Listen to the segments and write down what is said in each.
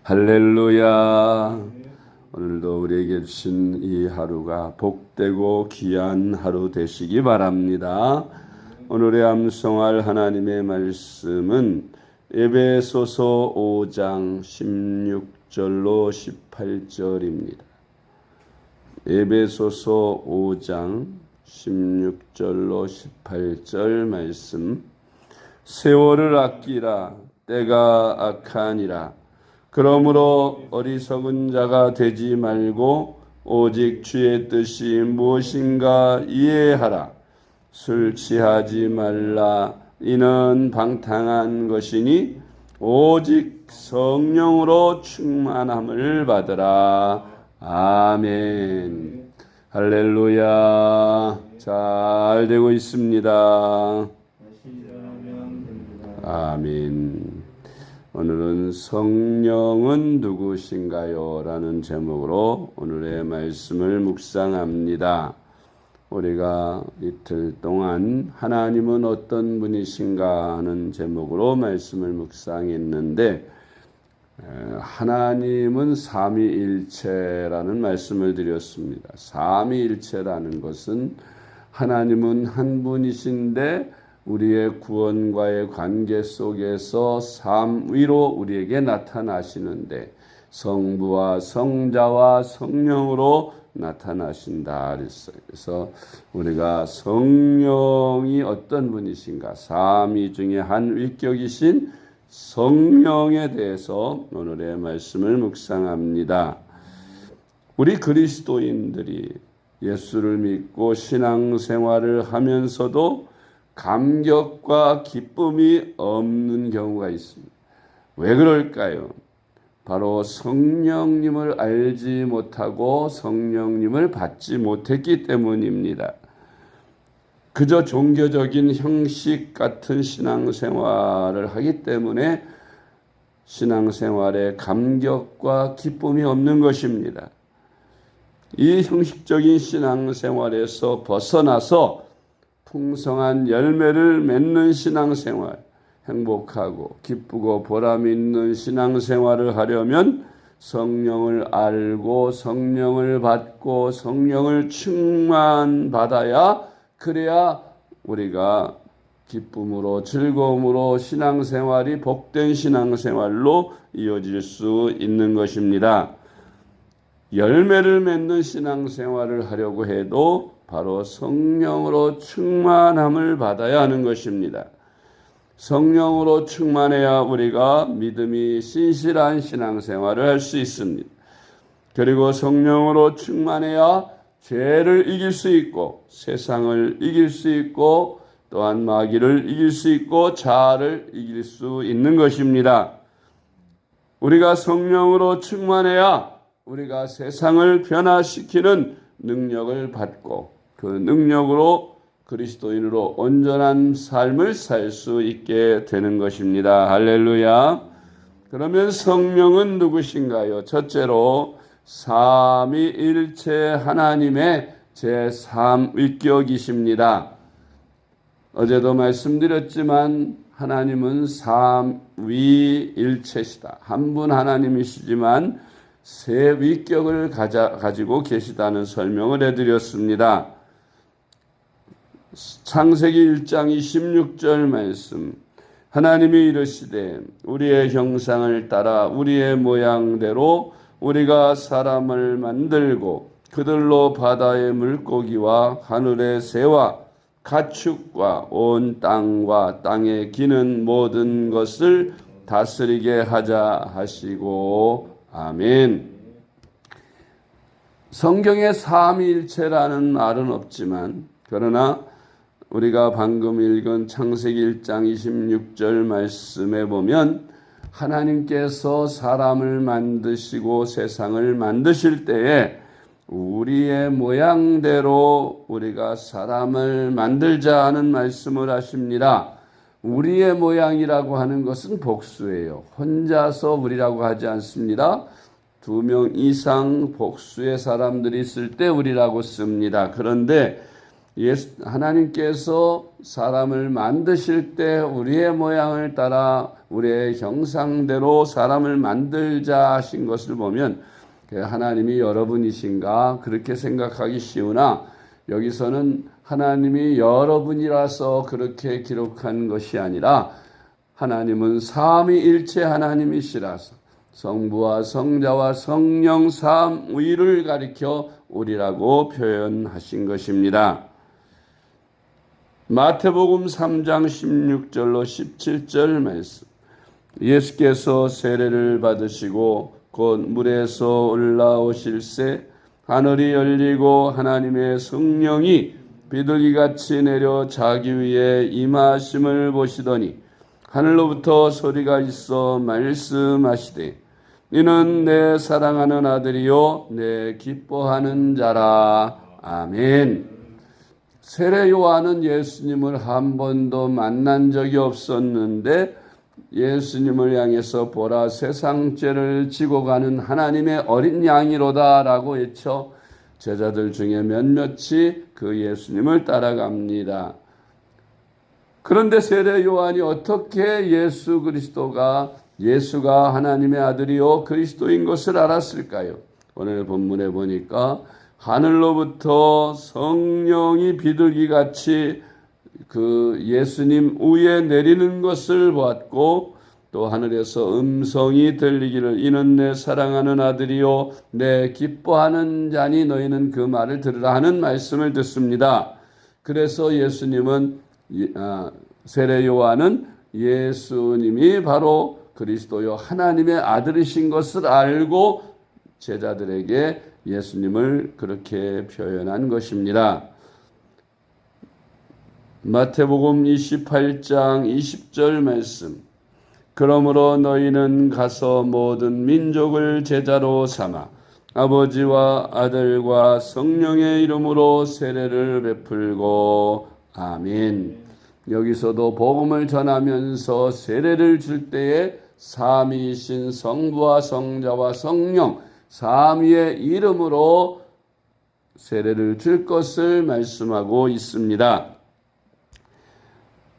할렐루야. 오늘도 우리에게 주신 이 하루가 복되고 귀한 하루 되시기 바랍니다. 오늘의 암송할 하나님의 말씀은 에베소서 5장 16절로 18절입니다. 에베소서 5장 16절로 18절 말씀. 세월을 아끼라. 때가 악하니라. 그러므로 어리석은 자가 되지 말고 오직 주의 뜻이 무엇인가 이해하라. 술 취하지 말라. 이는 방탕한 것이니 오직 성령으로 충만함을 받으라. 아멘. 할렐루야. 잘 되고 있습니다. 아멘. 오늘은 성령은 누구신가요? 라는 제목으로 오늘의 말씀을 묵상합니다. 우리가 이틀 동안 하나님은 어떤 분이신가 하는 제목으로 말씀을 묵상했는데, 하나님은 삼위일체라는 말씀을 드렸습니다. 삼위일체라는 것은 하나님은 한 분이신데 우리의 구원과의 관계 속에서 삼위로 우리에게 나타나시는데 성부와 성자와 성령으로 나타나신다 그랬어요. 그래서 우리가 성령이 어떤 분이신가, 삼위 중에 한 위격이신 성령에 대해서 오늘의 말씀을 묵상합니다. 우리 그리스도인들이 예수를 믿고 신앙생활을 하면서도 감격과 기쁨이 없는 경우가 있습니다. 왜 그럴까요? 바로 성령님을 알지 못하고 성령님을 받지 못했기 때문입니다. 그저 종교적인 형식 같은 신앙생활을 하기 때문에 신앙생활에 감격과 기쁨이 없는 것입니다. 이 형식적인 신앙생활에서 벗어나서 풍성한 열매를 맺는 신앙생활, 행복하고 기쁘고 보람 있는 신앙생활을 하려면 성령을 알고 성령을 받고 성령을 충만받아야, 그래야 우리가 기쁨으로 즐거움으로 신앙생활이 복된 신앙생활로 이어질 수 있는 것입니다. 열매를 맺는 신앙생활을 하려고 해도 바로 성령으로 충만함을 받아야 하는 것입니다. 성령으로 충만해야 우리가 믿음이 신실한 신앙생활을 할 수 있습니다. 그리고 성령으로 충만해야 죄를 이길 수 있고 세상을 이길 수 있고 또한 마귀를 이길 수 있고 자아를 이길 수 있는 것입니다. 우리가 성령으로 충만해야 우리가 세상을 변화시키는 능력을 받고 그 능력으로 그리스도인으로 온전한 삶을 살 수 있게 되는 것입니다. 할렐루야. 그러면 성령은 누구신가요? 첫째로 삼위일체 하나님의 제3위격이십니다. 어제도 말씀드렸지만 하나님은 삼위일체시다. 한 분 하나님이시지만 세 위격을 가지고 계시다는 설명을 해드렸습니다. 창세기 1장 26절 말씀. 하나님이 이르시되 우리의 형상을 따라 우리의 모양대로 우리가 사람을 만들고 그들로 바다의 물고기와 하늘의 새와 가축과 온 땅과 땅에 기는 모든 것을 다스리게 하자 하시고 아멘. 성경에 삼위일체라는 말은 없지만 그러나 우리가 방금 읽은 창세기 1장 26절 말씀에 보면 하나님께서 사람을 만드시고 세상을 만드실 때에 우리의 모양대로 우리가 사람을 만들자 하는 말씀을 하십니다. 우리의 모양이라고 하는 것은 복수예요. 혼자서 우리라고 하지 않습니다. 2명 이상 복수의 사람들이 있을 때 우리라고 씁니다. 그런데 하나님께서 사람을 만드실 때 우리의 모양을 따라 우리의 형상대로 사람을 만들자 하신 것을 보면 하나님이 여러분이신가 그렇게 생각하기 쉬우나, 여기서는 하나님이 여러분이라서 그렇게 기록한 것이 아니라 하나님은 삼위일체 하나님이시라서 성부와 성자와 성령 삼위를 가리켜 우리라고 표현하신 것입니다. 마태복음 3장 16절로 17절 말씀. 예수께서 세례를 받으시고 곧 물에서 올라오실새 하늘이 열리고 하나님의 성령이 비둘기같이 내려 자기 위에 임하심을 보시더니 하늘로부터 소리가 있어 말씀하시되 이는 내 사랑하는 아들이요 내 기뻐하는 자라. 아멘. 세례 요한은 예수님을 한 번도 만난 적이 없었는데 예수님을 향해서 보라 세상 죄를 지고 가는 하나님의 어린 양이로다 라고 외쳐 제자들 중에 몇몇이 그 예수님을 따라갑니다. 그런데 세례 요한이 어떻게 예수가 하나님의 아들이요 그리스도인 것을 알았을까요? 오늘 본문에 보니까 하늘로부터 성령이 비둘기같이 그 예수님 위에 내리는 것을 보았고, 또 하늘에서 음성이 들리기를 이는 내 사랑하는 아들이요 내 기뻐하는 자니 너희는 그 말을 들으라 하는 말씀을 듣습니다. 그래서 세례 요한은 예수님이 바로 그리스도요 하나님의 아들이신 것을 알고 제자들에게 예수님을 그렇게 표현한 것입니다. 마태복음 28장 20절 말씀. 그러므로 너희는 가서 모든 민족을 제자로 삼아 아버지와 아들과 성령의 이름으로 세례를 베풀고. 아멘. 여기서도 복음을 전하면서 세례를 줄 때에 삼위이신 성부와 성자와 성령 삼위의 이름으로 세례를 줄 것을 말씀하고 있습니다.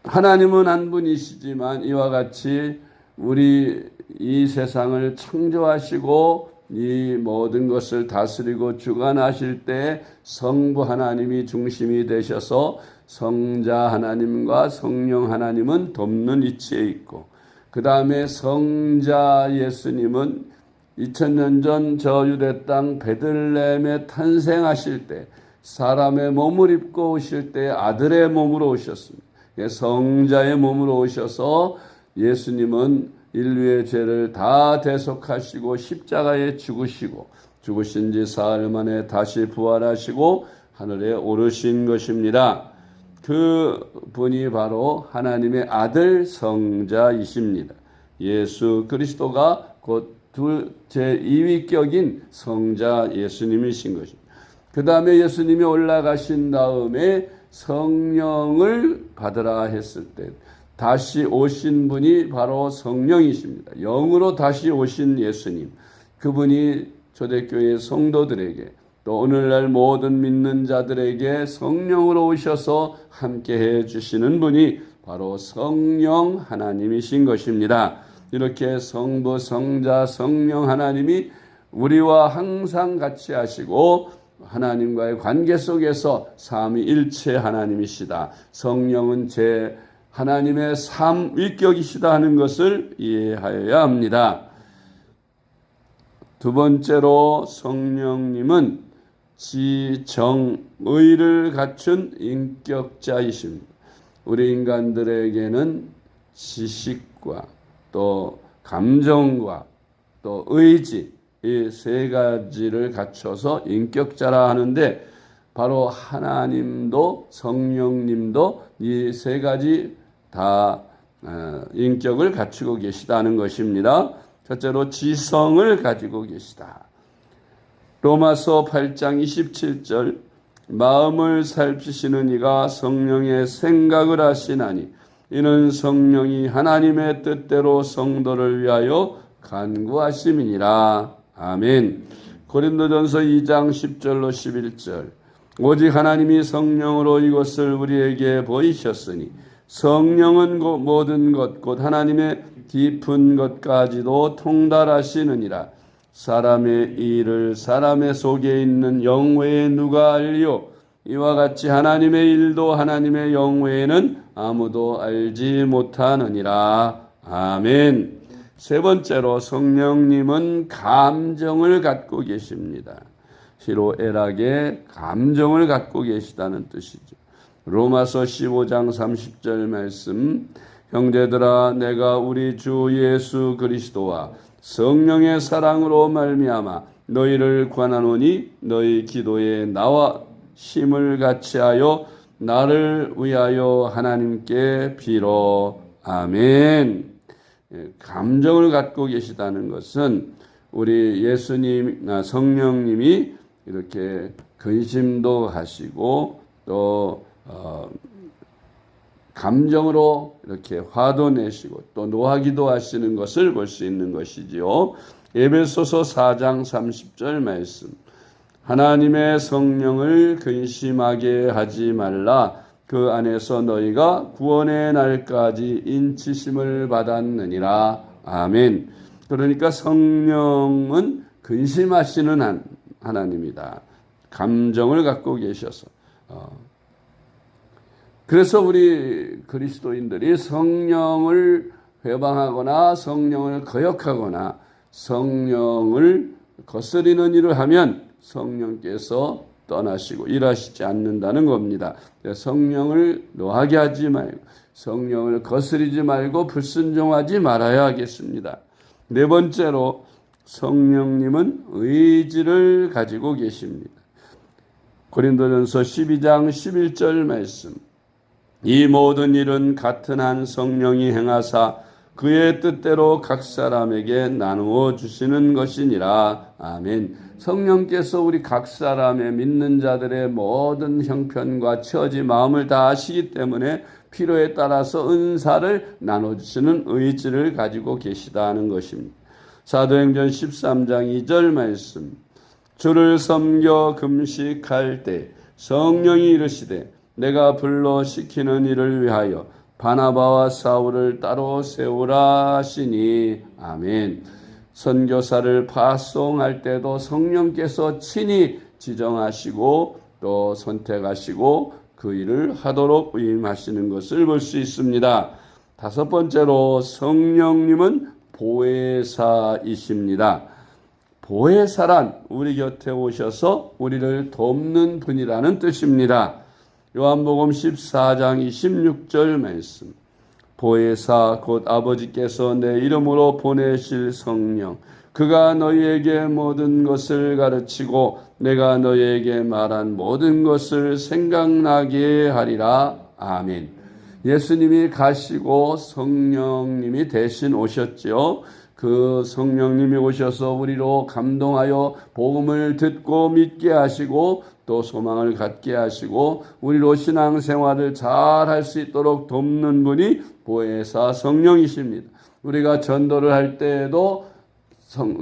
하나님은 한 분이시지만 이와 같이 우리 이 세상을 창조하시고 이 모든 것을 다스리고 주관하실 때 성부 하나님이 중심이 되셔서 성자 하나님과 성령 하나님은 돕는 위치에 있고, 그 다음에 성자 예수님은 2000년 전 저 유대 땅 베들레헴에 탄생하실 때 사람의 몸을 입고 오실 때 아들의 몸으로 오셨습니다. 성자의 몸으로 오셔서 예수님은 인류의 죄를 다 대속하시고 십자가에 죽으신 지 사흘 만에 다시 부활하시고 하늘에 오르신 것입니다. 그 분이 바로 하나님의 아들 성자이십니다. 예수 그리스도가 곧 제2위격인 성자 예수님이신 것입니다. 그 다음에 예수님이 올라가신 다음에 성령을 받으라 했을 때 다시 오신 분이 바로 성령이십니다. 영으로 다시 오신 예수님, 그분이 초대교회 성도들에게 또 오늘날 모든 믿는 자들에게 성령으로 오셔서 함께해 주시는 분이 바로 성령 하나님이신 것입니다. 이렇게 성부, 성자, 성령 하나님이 우리와 항상 같이 하시고 하나님과의 관계 속에서 삼위일체 하나님이시다. 성령은 제 하나님의 삼위격이시다 하는 것을 이해하여야 합니다. 두 번째로 성령님은 지정의를 갖춘 인격자이십니다. 우리 인간들에게는 지식과 또 감정과 또 의지, 이 세 가지를 갖춰서 인격자라 하는데 바로 하나님도 성령님도 이 세 가지 다 인격을 갖추고 계시다는 것입니다. 첫째로 지성을 가지고 계시다. 로마서 8장 27절 마음을 살피시는 이가 성령의 생각을 하시나니 이는 성령이 하나님의 뜻대로 성도를 위하여 간구하심이니라. 아멘. 고린도전서 2장 10절로 11절 오직 하나님이 성령으로 이것을 우리에게 보이셨으니 성령은 모든 것 곧 하나님의 깊은 것까지도 통달하시느니라. 사람의 일을 사람의 속에 있는 영 외에 누가 알리요? 이와 같이 하나님의 일도 하나님의 영 외에는 아무도 알지 못하느니라. 아멘. 세 번째로 성령님은 감정을 갖고 계십니다. 희로애락의 감정을 갖고 계시다는 뜻이죠. 로마서 15장 30절 말씀, 형제들아 내가 우리 주 예수 그리스도와 성령의 사랑으로 말미암아 너희를 권하노니 너희 기도에 나와 힘을 같이하여 나를 위하여 하나님께 빌어. 아멘. 감정을 갖고 계시다는 것은 우리 예수님, 성령님이 이렇게 근심도 하시고 또 감정으로 이렇게 화도 내시고 또 노하기도 하시는 것을 볼 수 있는 것이지요. 에베소서 4장 30절 말씀, 하나님의 성령을 근심하게 하지 말라. 그 안에서 너희가 구원의 날까지 인치심을 받았느니라. 아멘. 그러니까 성령은 근심하시는 하나님이다. 감정을 갖고 계셔서. 그래서 우리 그리스도인들이 성령을 회방하거나 성령을 거역하거나 성령을 거스리는 일을 하면 성령께서 떠나시고 일하시지 않는다는 겁니다. 성령을 노하게 하지 말고 성령을 거스리지 말고 불순종하지 말아야 하겠습니다. 네 번째로 성령님은 의지를 가지고 계십니다. 고린도전서 12장 11절 말씀, 이 모든 일은 같은 한 성령이 행하사 그의 뜻대로 각 사람에게 나누어 주시는 것이니라. 아멘. 성령께서 우리 각 사람의 믿는 자들의 모든 형편과 처지 마음을 다 아시기 때문에 필요에 따라서 은사를 나눠주시는 의지를 가지고 계시다는 것입니다. 사도행전 13장 2절 말씀, 주를 섬겨 금식할 때 성령이 이르시되 내가 불러 시키는 일을 위하여 바나바와 사울을 따로 세우라 하시니. 아멘. 선교사를 파송할 때도 성령께서 친히 지정하시고 또 선택하시고 그 일을 하도록 위임하시는 것을 볼 수 있습니다. 다섯 번째로 성령님은 보혜사이십니다. 보혜사란 우리 곁에 오셔서 우리를 돕는 분이라는 뜻입니다. 요한복음 14장 26절 말씀, 보혜사 곧 아버지께서 내 이름으로 보내실 성령, 그가 너희에게 모든 것을 가르치고 내가 너희에게 말한 모든 것을 생각나게 하리라. 아멘. 예수님이 가시고 성령님이 대신 오셨죠. 그 성령님이 오셔서 우리로 감동하여 복음을 듣고 믿게 하시고 또 소망을 갖게 하시고 우리로 신앙생활을 잘 할 수 있도록 돕는 분이 보혜사 성령이십니다. 우리가 전도를 할 때에도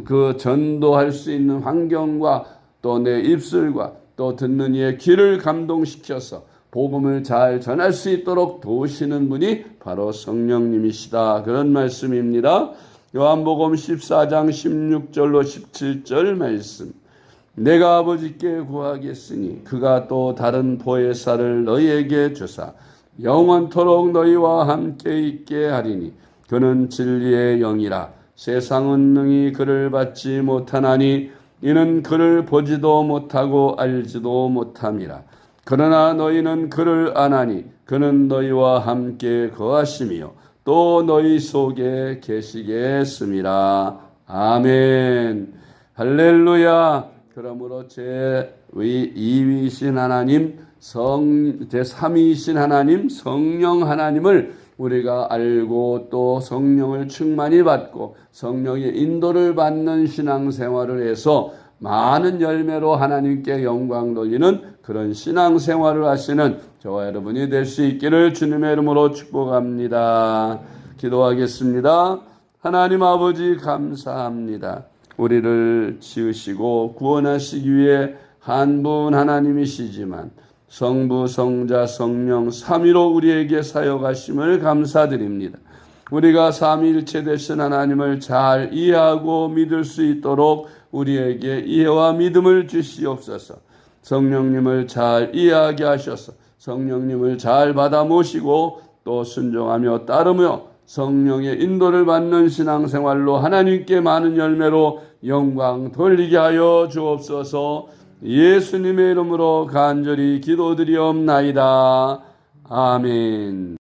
그 전도할 수 있는 환경과 또 내 입술과 또 듣는 이의 귀를 감동시켜서 복음을 잘 전할 수 있도록 도우시는 분이 바로 성령님이시다. 그런 말씀입니다. 요한복음 14장 16절로 17절 말씀, 내가 아버지께 구하겠으니 그가 또 다른 보혜사를 너희에게 주사 영원토록 너희와 함께 있게 하리니 그는 진리의 영이라. 세상은 능히 그를 받지 못하나니 이는 그를 보지도 못하고 알지도 못함이라. 그러나 너희는 그를 아나니 그는 너희와 함께 거하시며 또 너희 속에 계시겠음이라. 아멘. 할렐루야. 그러므로 제2위이신 하나님, 제3위이신 하나님, 성령 하나님을 우리가 알고 또 성령을 충만히 받고 성령의 인도를 받는 신앙생활을 해서 많은 열매로 하나님께 영광 돌리는 그런 신앙생활을 하시는 저와 여러분이 될 수 있기를 주님의 이름으로 축복합니다. 기도하겠습니다. 하나님 아버지 감사합니다. 우리를 지으시고 구원하시기 위해 한 분 하나님이시지만 성부, 성자, 성령 삼위로 우리에게 사역하심을 감사드립니다. 우리가 삼위일체 되신 하나님을 잘 이해하고 믿을 수 있도록 우리에게 이해와 믿음을 주시옵소서. 성령님을 잘 이해하게 하셔서 성령님을 잘 받아 모시고 또 순종하며 따르며 성령의 인도를 받는 신앙생활로 하나님께 많은 열매로 영광 돌리게 하여 주옵소서. 예수님의 이름으로 간절히 기도드리옵나이다. 아멘.